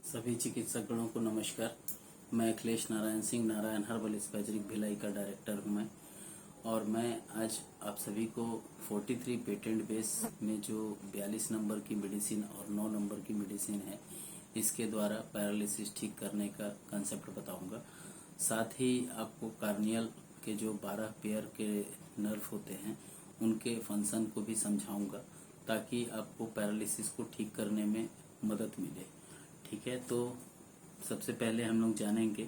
सभी चिकित्सकों को नमस्कार। मैं अखिलेश नारायण सिंह, नारायण हर्बल स्पेशलिस्ट भिलाई का डायरेक्टर हूं मैं। और मैं आज आप सभी को 43 पेटेंट बेस में जो 42 नंबर की मेडिसिन और 9 नंबर की मेडिसिन है, इसके द्वारा पैरालिसिस ठीक करने का कंसेप्ट बताऊंगा। साथ ही आपको कार्नियल के जो 12 पेयर के नर्व होते हैं उनके फंक्शन को भी समझाऊंगा, ताकि आपको पैरालिसिस को ठीक करने में मदद मिले। ठीक है, तो सबसे पहले हम लोग जानेंगे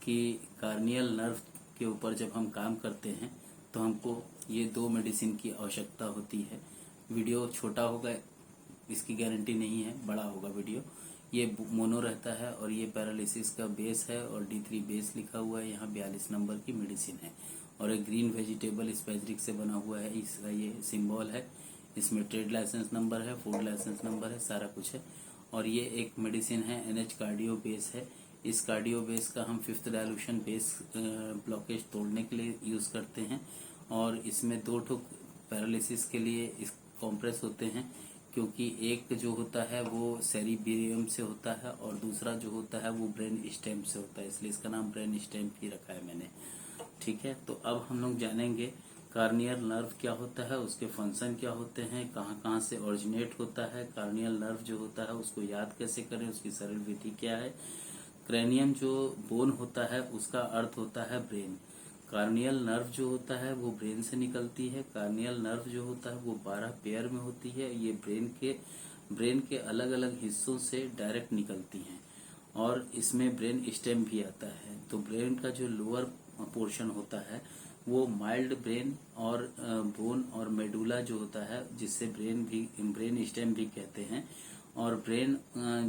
कि कार्नियल नर्व के ऊपर जब हम काम करते हैं तो हमको ये 2 मेडिसिन की आवश्यकता होती है। वीडियो छोटा होगा इसकी गारंटी नहीं है, बड़ा होगा वीडियो। ये मोनो रहता है और ये पैरालिसिस का बेस है और D3 बेस लिखा हुआ है। यहाँ 42 नंबर की मेडिसिन है और एक ग्रीन वेजिटेबल स्पेजरिक से बना हुआ है, इसका ये सिंबल है। इसमें ट्रेड लाइसेंस नंबर है, फूड लाइसेंस नंबर है, सारा कुछ है। और ये एक मेडिसिन है NH कार्डियो बेस है। इस कार्डियो बेस का हम 5th डायलूशन बेस ब्लॉकेज तोड़ने के लिए यूज करते हैं। और इसमें 2 ठोक पैरालिसिस के लिए इस कॉम्प्रेस होते हैं, क्योंकि एक जो होता है वो सेरिबेरियम से होता है और दूसरा जो होता है वो ब्रेन स्टेम से होता है, इसलिए इसका नाम ब्रेन स्टेम ही रखा है मैंने। ठीक है, तो अब हम लोग जानेंगे कार्नियल नर्व क्या होता है, उसके फंक्शन क्या होते हैं, कहाँ कहाँ से ओरिजिनेट होता है। कार्नियल नर्व जो होता है उसको याद कैसे करें, उसकी सरल विधि क्या है। क्रेनियम जो बोन होता है उसका अर्थ होता है ब्रेन। कार्नियल नर्व जो होता है वो ब्रेन से निकलती है। कार्नियल नर्व जो होता है वो 12 पेयर में होती है। ये ब्रेन के अलग अलग हिस्सों से डायरेक्ट निकलती हैं और इसमें ब्रेन स्टेम भी आता है। तो ब्रेन का जो लोअर पोर्शन होता है वो माइल्ड ब्रेन और बोन और मेडुला जो होता है, जिससे ब्रेन स्टेम भी कहते हैं। और ब्रेन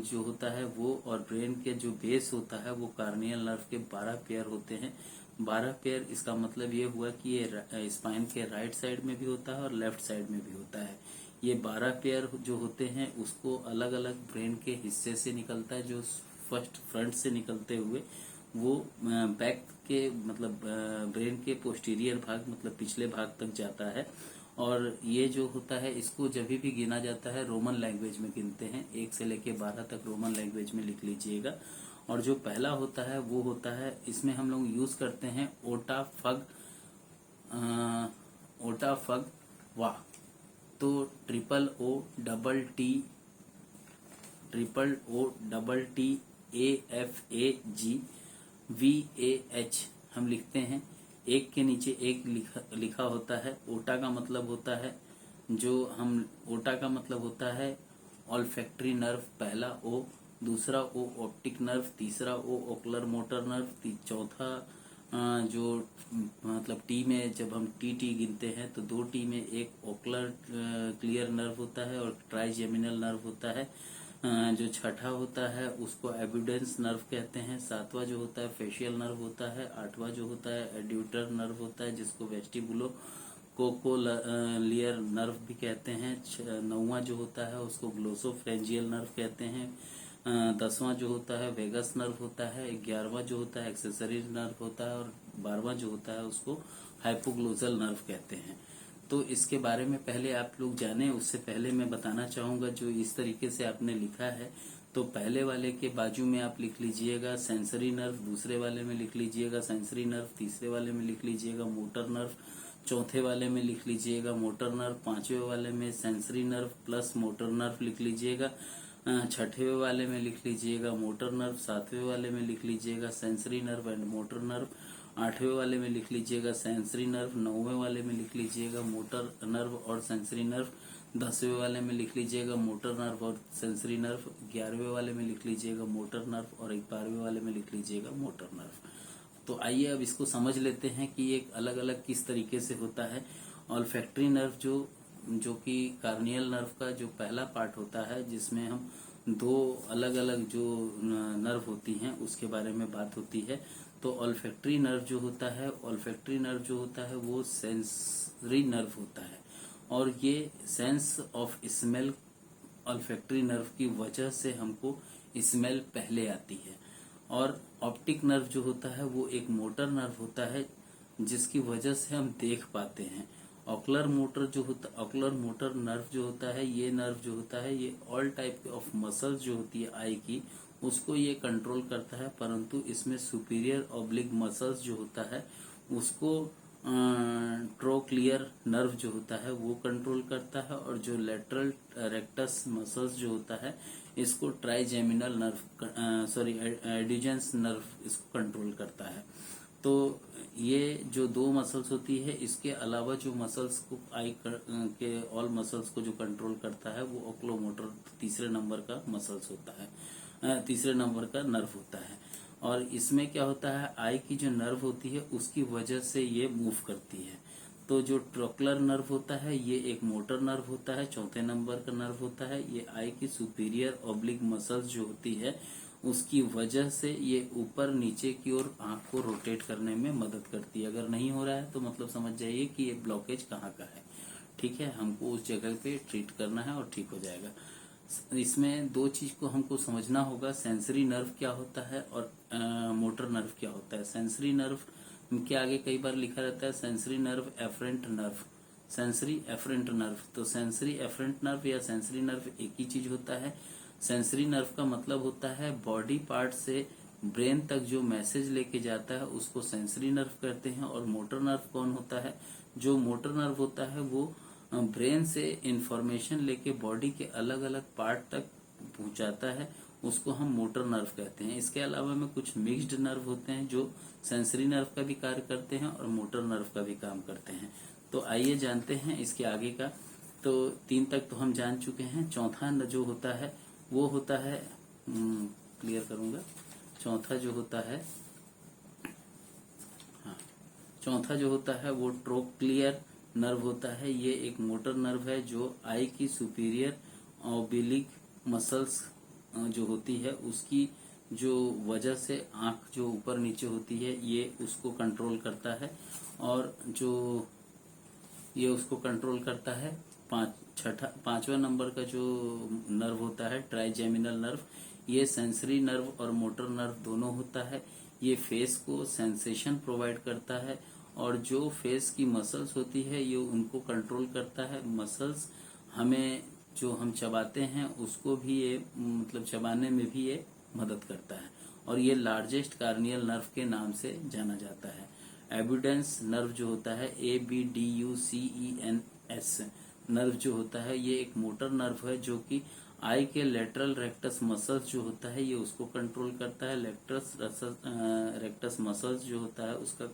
जो होता है वो और ब्रेन के जो बेस होता है वो कार्नियल नर्व के 12 पेयर होते हैं। 12 पेयर इसका मतलब ये हुआ कि ये स्पाइन के राइट साइड में भी होता है और लेफ्ट साइड में भी होता है। ये 12 पेयर जो होते हैं उसको अलग अलग ब्रेन के हिस्से से निकलता है। जो फर्स्ट फ्रंट से निकलते हुए वो बैक के मतलब ब्रेन के पोस्टीरियर भाग मतलब पिछले भाग तक जाता है। और ये जो होता है इसको जब भी गिना जाता है रोमन लैंग्वेज में गिनते हैं। 1 से लेके 12 तक रोमन लैंग्वेज में लिख लीजिएगा। और जो पहला होता है वो होता है, इसमें हम लोग यूज करते हैं ओटा फग वाह। तो TRIPPLO AFAG हम लिखते हैं। एक के नीचे एक लिखा होता है। ओटा का मतलब होता है ऑल्फैक्टरी नर्व, पहला ओ। दूसरा ओ ऑप्टिक नर्व, तीसरा ओ ओकुलर मोटर नर्व, चौथा जो मतलब टी में जब हम टी गिनते हैं तो 2 टी में एक ओकुलर क्लियर नर्व होता है और ट्राइजेमिनल नर्व होता है। जो छठा होता है उसको एविडेंस नर्व कहते हैं। 7वां जो होता है फेशियल नर्व होता है। 8वां जो होता है एड्यूटर नर्व होता है, जिसको वेस्टिबुलो कोकोलियर नर्व भी कहते हैं। 9वां जो होता है उसको ग्लोसोफ्रेंजियल नर्व कहते हैं। 10वां जो होता है वेगस नर्व होता है। 11वां जो होता है एक्सेसरी नर्व होता है और 12वां जो होता है उसको हाइपोग्लोसल नर्व कहते हैं। तो इसके बारे में पहले आप लोग जाने, उससे पहले मैं बताना चाहूंगा जो इस तरीके से आपने लिखा है, तो पहले वाले के बाजू में आप लिख लीजिएगा सेंसरी नर्व, दूसरे वाले में लिख लीजिएगा सेंसरी नर्व, तीसरे वाले में लिख लीजिएगा मोटर नर्व, चौथे वाले में लिख लीजिएगा मोटर नर्व, 5वें वाले में sensory nerve plus motor nerve लिख लीजिएगा, 6ठे वाले में लिख लीजिएगा मोटर नर्व, 7वें वाले में लिख लीजिएगा sensory nerve and motor nerve, 8वें वाले में लिख लीजिएगा सेंसरी नर्व, 9वें वाले में लिख लीजिएगा मोटर नर्व और सेंसरी नर्व, 10वें वाले में लिख लीजिएगा मोटर नर्व और सेंसरी नर्व, 11वें वाले में लिख लीजिएगा मोटर नर्व और 12वें वाले में लिख लीजिएगा मोटर नर्व। तो आइए अब इसको समझ लेते हैं कि एक अलग अलग किस तरीके से होता है। ऑल्फैक्टरी नर्व जो कि कार्नियल नर्व का जो पहला पार्ट होता है, जिसमें हम 2 अलग अलग जो नर्व होती हैं उसके बारे में बात होती है। तो ऑल्फैक्टरी नर्व जो होता है वो सेंसरी नर्व होता है और ये sense of smell olfactory nerve की वजह से हमको स्मेल पहले आती है। और ऑप्टिक नर्व जो होता है वो एक मोटर नर्व होता है जिसकी वजह से हम देख पाते हैं। ऑकुलर मोटर नर्व जो होता है, ये नर्व जो होता है ये ऑल टाइप ऑफ मसल्स जो होती है आई की उसको ये कंट्रोल करता है, परंतु इसमें सुपीरियर ऑब्लिक मसल्स जो होता है उसको ट्रोक्लियर नर्व जो होता है वो कंट्रोल करता है, और जो लेटरल रेक्टस मसल्स जो होता है इसको ट्राइजेमिनल नर्व एड्यूजेंस नर्व इसको कंट्रोल करता है। तो ये जो दो मसल्स होती है, इसके अलावा जो मसल्स को आई के ऑल मसल्स को जो कंट्रोल करता है वो ओक्लोमोटर तीसरे नंबर का मसल्स होता है, तीसरे नंबर का नर्व होता है। और इसमें क्या होता है, आई की जो नर्व होती है उसकी वजह से ये मूव करती है। तो जो ट्रोक्लर नर्व होता है ये एक मोटर नर्व होता है, चौथे नंबर का नर्व होता है। ये आई की सुपीरियर ऑब्लिक मसल्स जो होती है उसकी वजह से ये ऊपर नीचे की ओर आंख को रोटेट करने में मदद करती है। अगर नहीं हो रहा है तो मतलब समझ जाइए कि ये ब्लॉकेज कहाँ का है। ठीक है, हमको उस जगह पे ट्रीट करना है और ठीक हो जाएगा। इसमें दो चीज को हमको समझना होगा, सेंसरी नर्व क्या होता है और मोटर नर्व क्या होता है। सेंसरी नर्व के आगे कई बार लिखा रहता है sensory nerve efferent nerve, sensory efferent nerve. तो सेंसरी एफरेंट नर्व या सेंसरी नर्व एक ही चीज होता है। सेंसरी नर्व का मतलब होता है बॉडी पार्ट से ब्रेन तक जो मैसेज लेके जाता है उसको सेंसरी नर्व कहते हैं। और मोटर नर्व कौन होता है, जो मोटर नर्व होता है वो ब्रेन से इंफॉर्मेशन लेके बॉडी के अलग अलग पार्ट तक पहुंचाता है, उसको हम मोटर नर्व कहते हैं। इसके अलावा में कुछ मिक्स्ड नर्व होते हैं जो सेंसरी नर्व का भी कार्य करते हैं और मोटर नर्व का भी काम करते हैं। तो आइए जानते हैं इसके आगे का। तो 3 तक तो हम जान चुके हैं। चौथा जो होता है वो होता है, क्लियर करूंगा। चौथा जो होता है, हाँ, चौथा जो होता है वो ट्रोक्लियर नर्व होता है। ये एक मोटर नर्व है जो आई की सुपीरियर ऑब्लिक मसल्स जो होती है उसकी जो वजह से आंख जो ऊपर नीचे होती है ये उसको कंट्रोल करता है। और जो ये उसको कंट्रोल करता है। पांचवा नंबर का जो नर्व होता है ट्राइजेमिनल नर्व, ये सेंसरी नर्व और मोटर नर्व दोनों होता है। ये फेस को सेंसेशन प्रोवाइड करता है, और जो फेस की मसल्स होती है ये उनको कंट्रोल करता है। मसल्स हमें जो हम चबाते हैं उसको भी ये मतलब चबाने में भी ये मदद करता है। और ये लार्जेस्ट कार्नियल नर्व के नाम से जाना जाता है। एबुडेंस नर्व जो होता है ABDUCENS नर्व जो होता है ये एक मोटर नर्व है जो कि आई के लेटरल रेक्टस मसल्स जो होता है ये उसको कंट्रोल करता है। रेक्टस मसल्स जो होता है उसका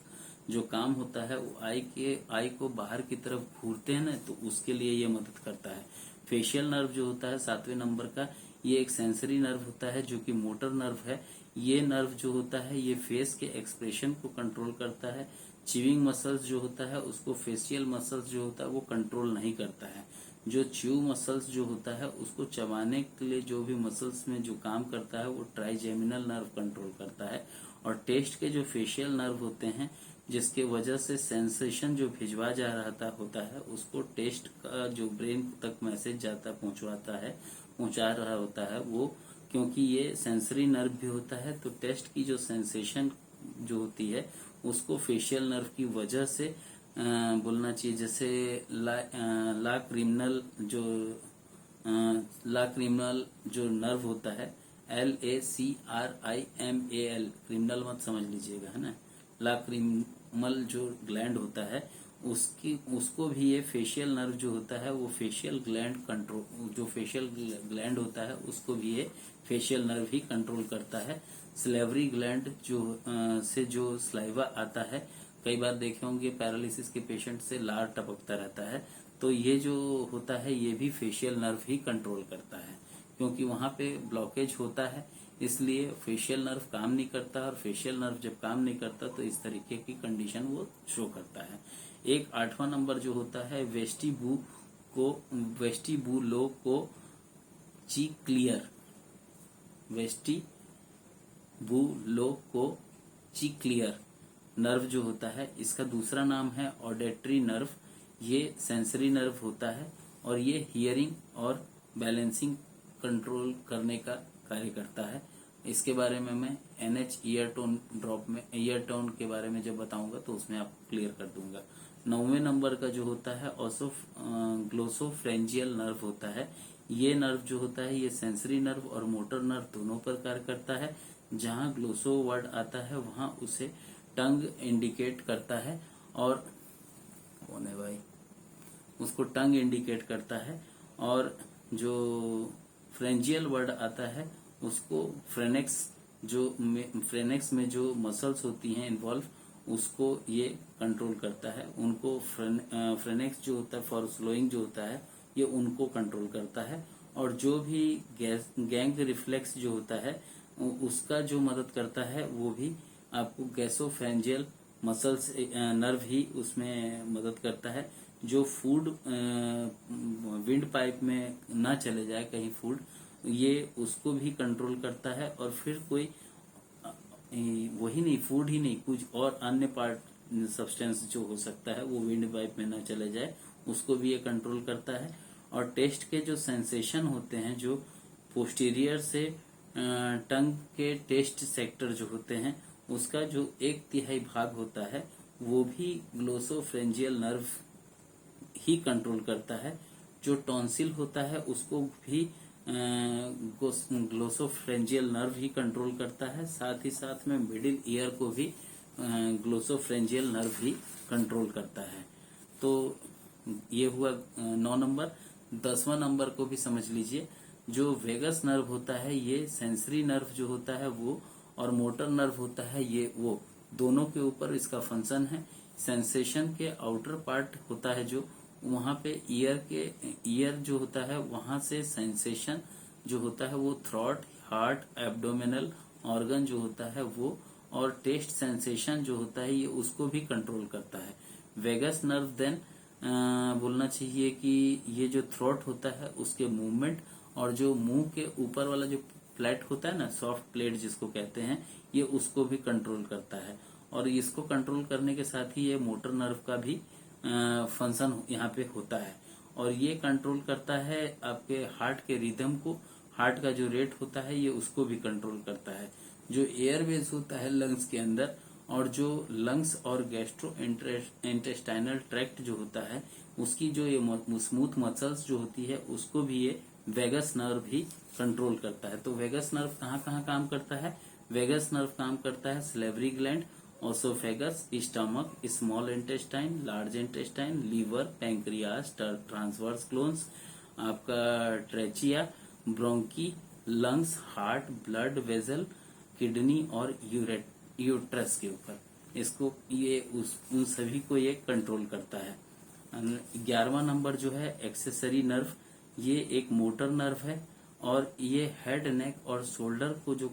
जो काम होता है वो आई को बाहर की तरफ घूरते हैं ना, तो उसके लिए ये मदद करता है। फेशियल नर्व जो होता है 7वें नंबर का, ये एक सेंसरी नर्व होता है जो कि मोटर नर्व है। ये नर्व जो होता है ये फेस के एक्सप्रेशन को कंट्रोल करता है। च्यूइंग मसल्स जो होता है उसको फेशियल मसल्स जो होता है वो कंट्रोल नहीं करता है। जो च्यू मसल्स जो होता है उसको चबाने के लिए जो भी मसल्स में जो काम करता है वो ट्राइजेमिनल नर्व कंट्रोल करता है। और टेस्ट के जो फेशियल नर्व होते हैं जिसके वजह से सेंसेशन जो भिजवा जा रहा होता है उसको टेस्ट का जो ब्रेन तक मैसेज जाता पहुंचा रहा होता है वो, क्योंकि ये सेंसरी नर्व भी होता है तो टेस्ट की जो सेंसेशन जो होती है उसको फेशियल नर्व की वजह से बोलना चाहिए। जैसे ला क्रिमिनल जो नर्व होता है LACRIMAL, क्रिमिनल मत समझ लीजिएगा, है ना। ला क्रिमल जो ग्लैंड होता है उसको भी ये फेशियल नर्व जो होता है वो फेशियल ग्लैंड कंट्रोल, जो फेशियल ग्लैंड होता है उसको भी ये फेशियल नर्व ही कंट्रोल करता है। स्लेवरी ग्लैंड से जो स्लाइवा आता है, कई बार देखे होंगे पैरालिसिस के पेशेंट से लार टपकता रहता है, तो ये जो होता है ये भी फेशियल नर्व ही कंट्रोल करता है। क्योंकि वहां पे ब्लॉकेज होता है इसलिए फेशियल नर्व काम नहीं करता, और फेशियल नर्व जब काम नहीं करता तो इस तरीके की कंडीशन वो शो करता है। एक 8वां नंबर जो होता है वेस्टिबुलोकोचिक्लियर नर्व जो होता है, इसका दूसरा नाम है ऑडेटरी नर्व। ये सेंसरी नर्व होता है और ये हियरिंग और बैलेंसिंग कंट्रोल करने का कार्य करता है। इसके बारे में मैं NH ईयर टोन के बारे में जब बताऊंगा तो उसमें आपको क्लियर कर दूंगा। 9वें नंबर का जो होता है ग्लोसोफ्रेंजियल नर्व होता है। ये नर्व जो होता है ये सेंसरी नर्व और मोटर नर्व दोनों पर कार्य करता है। जहाँ ग्लोसो वर्ड आता है वहाँ उसे टंग इंडिकेट करता है, और कौन है भाई, उसको टंग इंडिकेट करता है। और जो फ्रेंजियल वर्ड आता है उसको फ्रेनेक्स, जो फ्रेनेक्स में जो मसल्स होती हैं इन्वॉल्व उसको ये कंट्रोल करता है। उनको फ्रेनेक्स जो होता है फॉर स्लोइंग जो होता है ये उनको कंट्रोल करता है। और जो भी गैंग रिफ्लेक्स जो होता है उसका जो मदद करता है वो भी आपको गैसोफेंजियल मसल्स नर्व ही उसमें मदद करता है। जो फूड विंड पाइप में ना चले जाए कहीं फूड, ये उसको भी कंट्रोल करता है। और फिर कोई वही नहीं, फूड ही नहीं, कुछ और अन्य पार्ट सब्सटेंस जो हो सकता है वो विंड पाइप में ना चले जाए उसको भी ये कंट्रोल करता है। और टेस्ट के जो सेंसेशन होते हैं जो पोस्टीरियर से टंग के टेस्ट सेक्टर जो होते हैं उसका जो 1/3 भाग होता है वो भी ग्लोसोफ्रेंजियल नर्व ही कंट्रोल करता है। जो टॉन्सिल होता है उसको भी ग्लोसोफ्रेंजियल नर्व ही कंट्रोल करता है। साथ ही साथ में मिडिल ईयर को भी ग्लोसोफ्रेंजियल नर्व ही कंट्रोल करता है। तो ये हुआ 9 नंबर। 10वां नंबर को भी समझ लीजिए। जो वेगस नर्व होता है ये सेंसरी नर्व जो होता है वो, और मोटर नर्व होता है ये, वो दोनों के ऊपर इसका फंक्शन है। सेंसेशन के आउटर पार्ट होता है जो, वहां पे ईयर जो होता है वहां से सेंसेशन जो होता है वो थ्रॉट, हार्ट, एब्डोमिनल ऑर्गन जो होता है वो, और टेस्ट सेंसेशन जो होता है ये उसको भी कंट्रोल करता है। वेगस नर्व देन बोलना चाहिए कि ये जो थ्रोट होता है उसके मूवमेंट, और जो मुंह के ऊपर वाला जो प्लेट होता है ना, सॉफ्ट प्लेट जिसको कहते हैं, ये उसको भी कंट्रोल करता है। और इसको कंट्रोल करने के साथ ही ये मोटर नर्व का भी फंक्शन यहाँ पे होता है। और ये कंट्रोल करता है आपके हार्ट के रिदम को, हार्ट का जो रेट होता है ये उसको भी कंट्रोल करता है। जो एयरवेज होता है लंग्स के अंदर, और जो लंग्स और गैस्ट्रो इंटेस्टाइनल ट्रैक्ट जो होता है उसकी जो ये स्मूथ मसल्स जो होती है उसको भी ये वेगस नर्व ही कंट्रोल करता है। तो वेगस नर्व कहाँ कहाँ काम करता है? वेगस नर्व काम करता है salivary gland, oesophagus, stomach, small intestine, large intestine, liver, pancreas, transverse colons, आपका trachea, bronchi, lungs, heart, blood vessel, kidney और यूट्रस के ऊपर। इसको ये उन सभी को ये कंट्रोल करता है। 11वां नंबर जो है एक्सेसरी नर्व, ये एक मोटर नर्व है, और ये हेड, नेक और शोल्डर को जो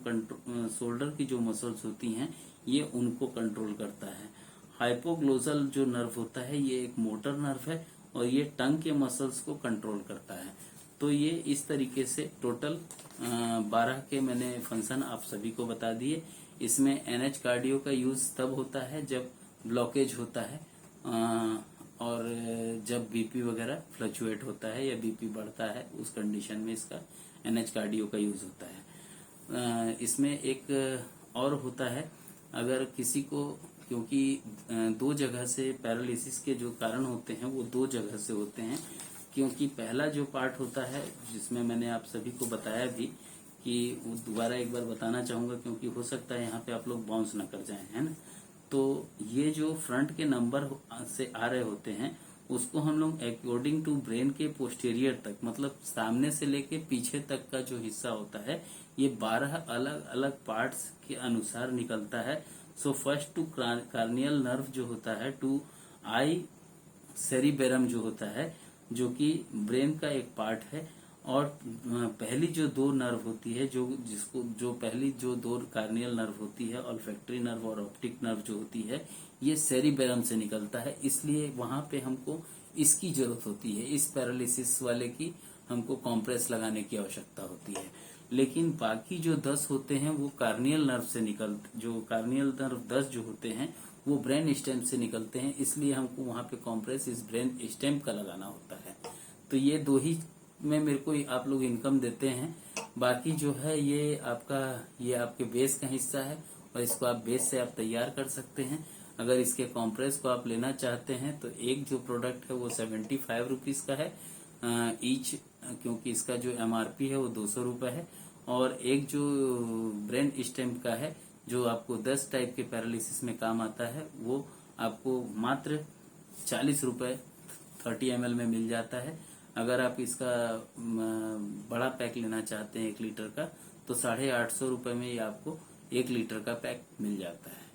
शोल्डर की जो मसल्स होती हैं ये उनको कंट्रोल करता है। हाइपोग्लोसल जो नर्व होता है ये एक मोटर नर्व है, और ये टंग के मसल्स को कंट्रोल करता है। तो ये इस तरीके से टोटल 12 के मैंने फंक्शन आप सभी को बता दिए। इसमें एनएच कार्डियो का यूज तब होता है जब ब्लॉकेज होता है, और जब बीपी वगैरह फ्लक्चुएट होता है या बीपी बढ़ता है उस कंडीशन में इसका एनएच कार्डियो का यूज होता है। इसमें एक और होता है, अगर किसी को, क्योंकि 2 जगह से पैरालिसिस के जो कारण होते हैं वो 2 जगह से होते हैं। क्योंकि पहला जो पार्ट होता है जिसमें मैंने आप सभी को बताया भी, कि वो दोबारा एक बार बताना चाहूंगा क्योंकि हो सकता है यहाँ पे आप लोग बाउंस ना कर जाएं, है ना। तो ये जो फ्रंट के नंबर से आ रहे होते हैं उसको हम लोग अकॉर्डिंग टू ब्रेन के पोस्टीरियर तक, मतलब सामने से लेके पीछे तक का जो हिस्सा होता है ये 12 अलग अलग पार्ट्स के अनुसार निकलता है। So first two cranial nerve जो होता है, टू आई सेरिबेरम जो होता है, जो कि ब्रेन का एक पार्ट है। और पहली जो 2 नर्व होती है, जो पहली जो 2 कार्नियल नर्व होती है, ऑल्फैक्टरी नर्व और ऑप्टिक नर्व जो होती है, ये सेरिबेरम से निकलता है। इसलिए वहां पे हमको इसकी जरूरत होती है, इस पैरालिसिस वाले की हमको कॉम्प्रेस लगाने की आवश्यकता होती है। लेकिन बाकी जो 10 होते हैं वो कार्नियल नर्व से जो कार्नियल नर्व 10 जो होते हैं वो ब्रेन स्टेम से निकलते हैं, इसलिए हमको वहां पे कॉम्प्रेस इस ब्रेन स्टेम का लगाना होता है। तो ये 2 ही में मेरे को आप लोग इनकम देते हैं। बाकी जो है ये आपके बेस का हिस्सा है, और इसको आप बेस से आप तैयार कर सकते हैं। अगर इसके कॉम्प्रेस को आप लेना चाहते हैं तो एक जो प्रोडक्ट है वो 75 रुपीज का है, ईच, क्योंकि इसका जो MRP है वो 200 रुपए है। और एक जो ब्रेन स्टेम का है जो आपको 10 टाइप के पैरालिसिस में काम आता है, वो आपको मात्र 40 रुपए 30 ml में मिल जाता है। अगर आप इसका बड़ा पैक लेना चाहते हैं 1 लीटर का, तो 850 रुपए में ये आपको 1 लीटर का पैक मिल जाता है।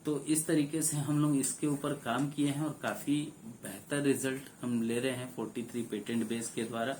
तो इस तरीके से हम लोग इसके ऊपर काम किए हैं और काफी बेहतर रिजल्ट हम ले रहे हैं 43 पेटेंट बेस के द्वारा।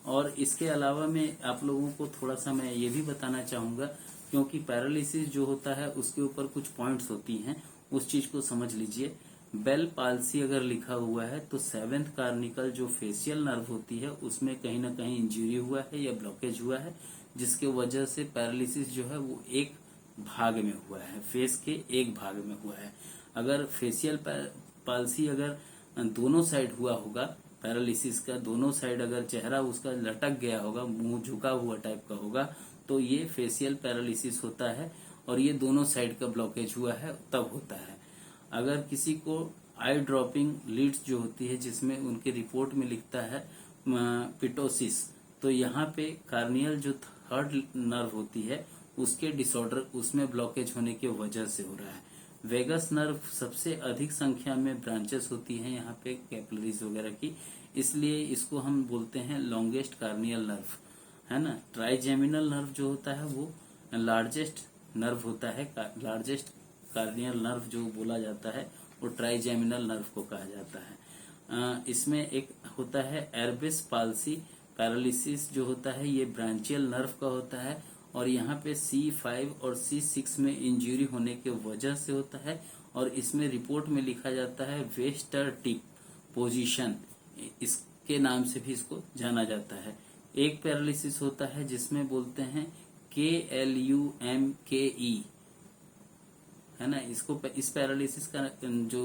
और इसके अलावा मैं आप लोगों को थोड़ा सा मैं ये भी बताना चाहूंगा, क्योंकि पैरालिसिस जो होता है उसके ऊपर कुछ पॉइंट्स होती हैं, उस चीज को समझ लीजिए। बेल पाल्सी अगर लिखा हुआ है तो 7th कार्निकल जो फेशियल नर्व होती है उसमें कहीं ना कहीं इंजरी हुआ है या ब्लॉकेज हुआ है, जिसके वजह से पैरालिसिस जो है वो एक भाग में हुआ है, फेस के एक भाग में हुआ है। अगर फेशियल पाल्सी अगर दोनों साइड हुआ होगा, पैरालिसिस का दोनों साइड अगर चेहरा उसका लटक गया होगा, मुंह झुका हुआ टाइप का होगा, तो ये फेशियल पैरालिसिस होता है। और ये दोनों साइड का ब्लॉकेज हुआ है तब होता है। अगर किसी को आई ड्रॉपिंग लीड्स जो होती है, जिसमें उनके रिपोर्ट में लिखता है पिटोसिस, तो यहाँ पे कार्नियल जो थर्ड नर्व होती है उसके डिसऑर्डर, उसमें ब्लॉकेज होने की वजह से हो रहा है। वेगस नर्व सबसे अधिक संख्या में ब्रांचेस होती हैं यहाँ पे कैपिलरीज वगैरह की, इसलिए इसको हम बोलते हैं लॉन्गेस्ट कार्नियल नर्व, है ना। ट्राइजेमिनल नर्व जो होता है वो लार्जेस्ट नर्व होता है, लार्जेस्ट कार्नियल नर्व जो बोला जाता है वो ट्राइजेमिनल नर्व को कहा जाता है। इसमें एक होता है एर्बिस पाल्सी पैरालिसिस जो होता है, ये ब्रांचियल नर्व का होता है और यहाँ पे C5 और C6 में इंजरी होने के वजह से होता है। और इसमें रिपोर्ट में लिखा जाता है वेस्टर टिप पोजीशन, इसके नाम से भी इसको जाना जाता है। एक पैरालिसिस होता है जिसमें बोलते हैं KLUMKE, है ना। इसको इस पैरालिसिस का जो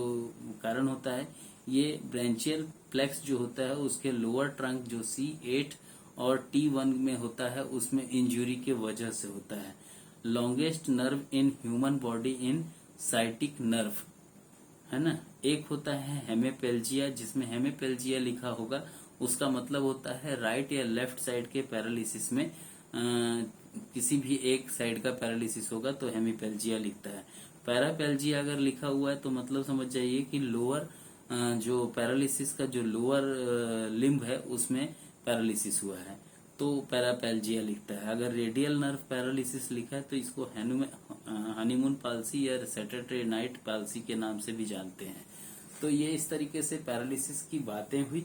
कारण होता है, ये ब्रांचियल प्लेक्स जो होता है उसके लोअर ट्रंक जो C8 और T1 में होता है उसमें इंजुरी के वजह से होता है। Longest nerve in human body in sciatic nerve, है ना। एक होता है हेमिपेल्जिया, जिसमें हेमिपेल्जिया लिखा होगा उसका मतलब होता है राइट या लेफ्ट साइड के पैरालिसिस में किसी भी एक साइड का पैरालिसिस होगा तो हेमिपेल्जिया लिखता है। पैरापेल्जिया अगर लिखा हुआ है तो मतलब समझ जाइए कि लोअर जो पैरालिसिस का जो लोअर लिम्ब है उसमें पैरालिसिस हुआ है, तो पैरापेल्जिया लिखता है। अगर रेडियल नर्व पैरालिसिस लिखा है तो इसको हनीमून पाल्सी या सैटरडे नाइट पाल्सी के नाम से भी जानते हैं। तो ये इस तरीके से पैरालिसिस की बातें हुई।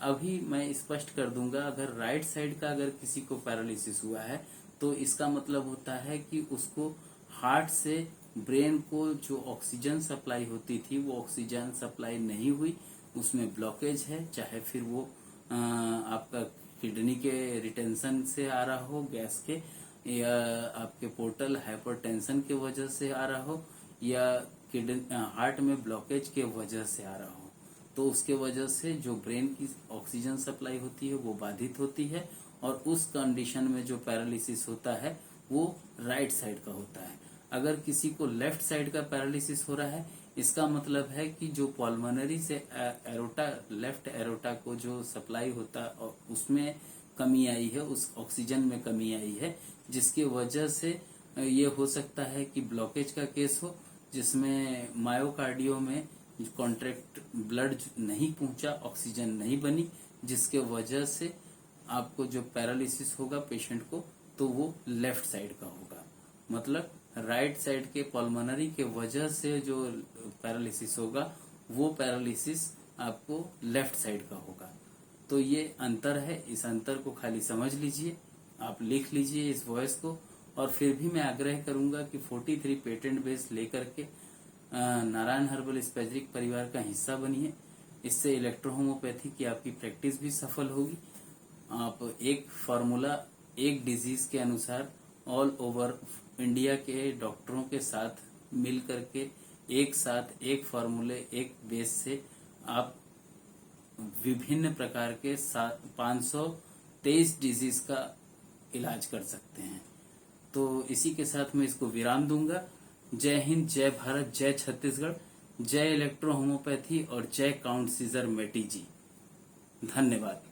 अभी मैं स्पष्ट कर दूंगा, अगर राइट साइड का अगर किसी को पैरालिसिस हुआ है तो इसका मतलब होता है कि उसको हार्ट से ब्रेन को जो ऑक्सीजन सप्लाई होती थी वो ऑक्सीजन सप्लाई नहीं हुई, उसमें ब्लॉकेज है, चाहे फिर वो आपका किडनी के रिटेंशन से आ रहा हो गैस के, या आपके पोर्टल हाइपरटेंशन के वजह से आ रहा हो, या हार्ट में ब्लॉकेज के वजह से आ रहा हो, तो उसके वजह से जो ब्रेन की ऑक्सीजन सप्लाई होती है वो बाधित होती है। और उस कंडीशन में जो पैरालिसिस होता है वो राइट साइड का होता है। अगर किसी को लेफ्ट साइड का पैरालिसिस हो रहा है, इसका मतलब है कि जो पल्मोनरी से एरोटा, लेफ्ट एरोटा को जो सप्लाई होता और उसमें कमी आई है, उस ऑक्सीजन में कमी आई है, जिसकी वजह से ये हो सकता है कि ब्लॉकेज का केस हो, जिसमें मायोकार्डियो में कॉन्ट्रैक्ट ब्लड नहीं पहुंचा, ऑक्सीजन नहीं बनी, जिसके वजह से आपको जो पैरालिसिस होगा पेशेंट को तो वो लेफ्ट साइड का होगा। मतलब राइट साइड के पल्मोनरी के वजह से जो पैरालिसिस होगा वो पैरालिसिस आपको लेफ्ट साइड का होगा। तो ये अंतर है, इस अंतर को खाली समझ लीजिए, आप लिख लीजिए इस वॉइस को। और फिर भी मैं आग्रह करूंगा कि 43 पेटेंट बेस लेकर के नारायण हर्बल स्पेजरिक परिवार का हिस्सा बनिए। इससे इलेक्ट्रोहोम्योपैथी की आपकी प्रैक्टिस भी सफल होगी। आप एक फॉर्मूला एक डिजीज के अनुसार ऑल ओवर इंडिया के डॉक्टरों के साथ मिल करके एक साथ एक फॉर्मूले एक बेस से आप विभिन्न प्रकार के 523 डिजीज का इलाज कर सकते हैं। तो इसी के साथ मैं इसको विराम दूंगा। जय हिंद, जय भारत, जय छत्तीसगढ़, जय इलेक्ट्रो होम्योपैथी और जय काउंट सीजर मेटी जी। धन्यवाद।